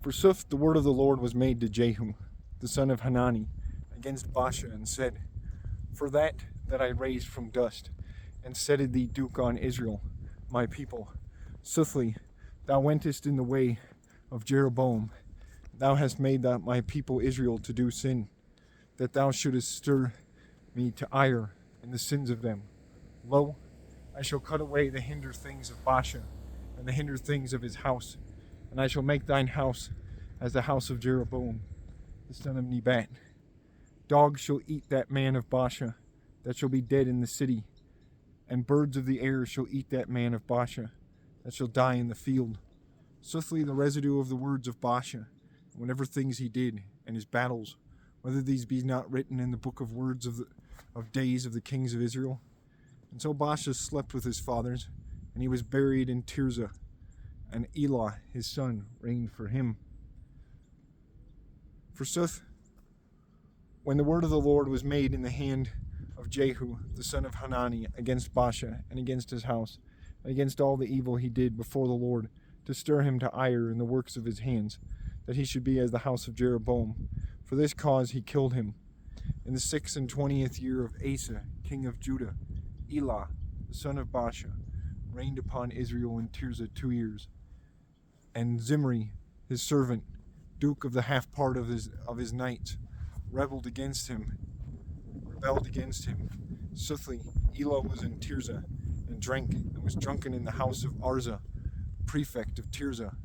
Forsooth the word of the Lord was made to Jehu, the son of Hanani, against Baasha, and said, For that I raised from dust, and setted thee duke on Israel, my people, soothly thou wentest in the way of Jeroboam. Thou hast made my people Israel to do sin, that thou shouldest stir me to ire in the sins of them. Lo, I shall cut away the hinder things of Baasha, and the hinder things of his house, and I shall make thine house as the house of Jeroboam, the son of Nebat. Dogs shall eat that man of Baasha, that shall be dead in the city, and birds of the air shall eat that man of Baasha, that shall die in the field. Swiftly the residue of the words of Baasha, and whatever things he did, and his battles, whether these be not written in the book of words of days of the kings of Israel. And so Baasha slept with his fathers, and he was buried in Tirzah, and Elah his son reigned for him. Forsooth, when the word of the Lord was made in the hand of Jehu, the son of Hanani, against Baasha, and against his house, and against all the evil he did before the Lord, to stir him to ire in the works of his hands, that he should be as the house of Jeroboam. For this cause he killed him. In the 26th year of Asa, king of Judah, Elah, the son of Baasha, reigned upon Israel in Tirzah 2 years. And Zimri, his servant, duke of the half part of his knights, rebelled against him. Soothly, Elah was in Tirzah, and drank, and was drunken in the house of Arza, prefect of Tirzah.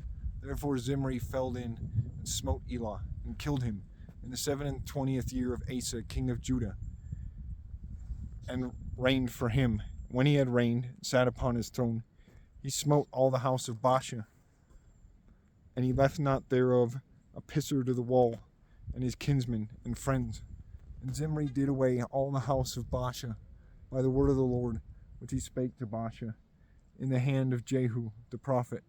Therefore Zimri fell in, and smote Elah, and killed him, in the 27th year of Asa, king of Judah, and reigned for him. When he had reigned, and sat upon his throne, he smote all the house of Baasha, and he left not thereof a pisser to the wall, and his kinsmen and friends. And Zimri did away all the house of Baasha by the word of the Lord, which he spake to Baasha, in the hand of Jehu the prophet,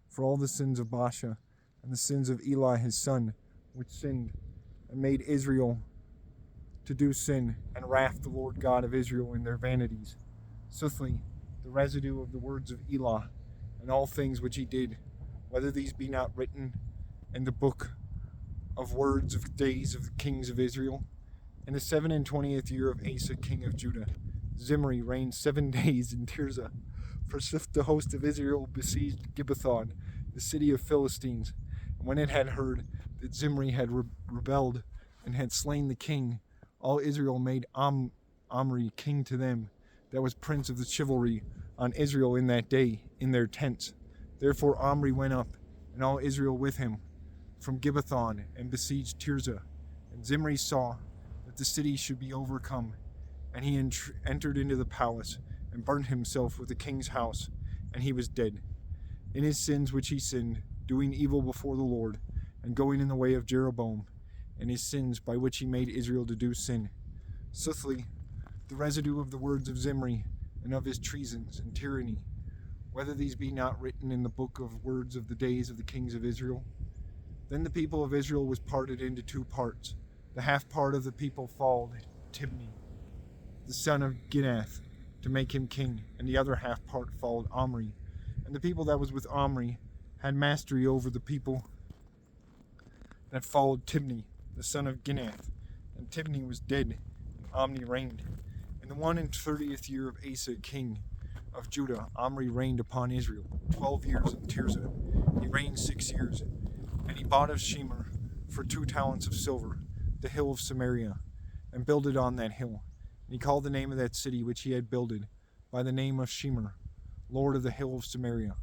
for all the sins of Baasha, and the sins of Elah his son, which sinned, and made Israel to do sin, and wrath the Lord God of Israel in their vanities. Soothly, the residue of the words of Elah, and all things which he did, whether these be not written in the book of words of days of the kings of Israel. In the 27th year of Asa, king of Judah, Zimri reigned 7 days in Tirzah. For the host of Israel besieged Gibbethon, the city of Philistines. And when it had heard that Zimri had rebelled and had slain the king, all Israel made Omri king to them, that was prince of the chivalry on Israel in that day, in their tents. Therefore Omri went up, and all Israel with him, from Gibbethon, and besieged Tirzah. And Zimri saw that the city should be overcome, and he entered into the palace, and burnt himself with the king's house, and he was dead. In his sins which he sinned, doing evil before the Lord, and going in the way of Jeroboam, and his sins by which he made Israel to do sin. Soothly, the residue of the words of Zimri, and of his treasons and tyranny, whether these be not written in the book of words of the days of the kings of Israel. Then the people of Israel was parted into 2 parts. The half part of the people followed Tibni, the son of Ginath, to make him king, and the other half part followed Omri. And the people that was with Omri had mastery over the people that followed Tibni, the son of Ginath. And Tibni was dead, and Omri reigned. In the 31st year of Asa, king of Judah, Omri reigned upon Israel 12 years in Tirzah. He reigned 6 years, and he bought of Shemer for 2 talents of silver the hill of Samaria, and builded on that hill. And he called the name of that city which he had builded by the name of Shemer, Lord of the hill of Samaria.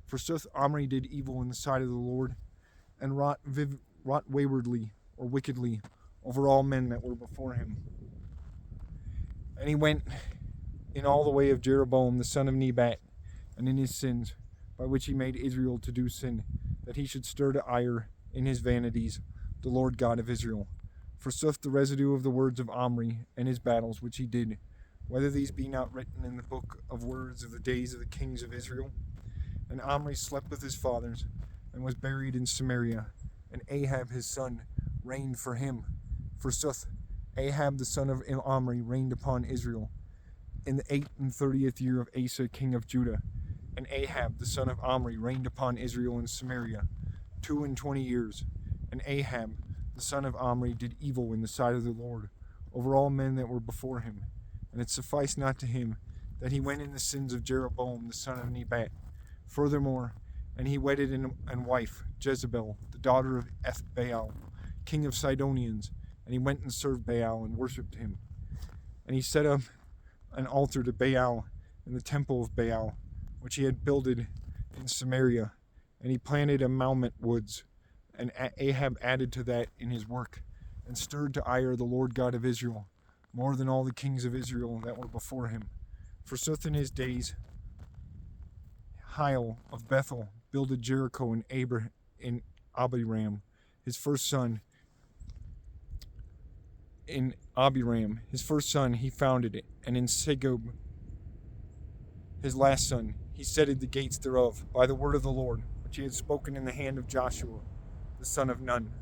Forsooth Omri did evil in the sight of the Lord, and wrought waywardly or wickedly over all men that were before him. And he went in all the way of Jeroboam the son of Nebat, and in his sins, by which he made Israel to do sin, that he should stir to ire in his vanities the Lord God of Israel. Forsooth the residue of the words of Omri, and his battles which he did, whether these be not written in the book of words of the days of the kings of Israel. And Omri slept with his fathers, and was buried in Samaria, and Ahab his son reigned for him. Forsooth, Ahab the son of Omri reigned upon Israel in the 38th year of Asa king of Judah, and Ahab the son of Omri reigned upon Israel in Samaria 22 years. And Ahab, the son of Omri, did evil in the sight of the Lord over all men that were before him. And it sufficed not to him that he went in the sins of Jeroboam the son of Nebat. Furthermore, and he wedded an wife, Jezebel, the daughter of Ethbaal, king of Sidonians, and he went and served Baal and worshipped him. And he set up an altar to Baal in the temple of Baal, which he had builded in Samaria, and he planted a Malmit woods, and Ahab added to that in his work, and stirred to ire the Lord God of Israel, more than all the kings of Israel that were before him. Forsooth in his days Hiel of Bethel builded Jericho in Abiram, his first son. In Abiram, his first son, he founded it, and in Segub, his last son, he settled the gates thereof by the word of the Lord, which he had spoken in the hand of Joshua, the son of Nun.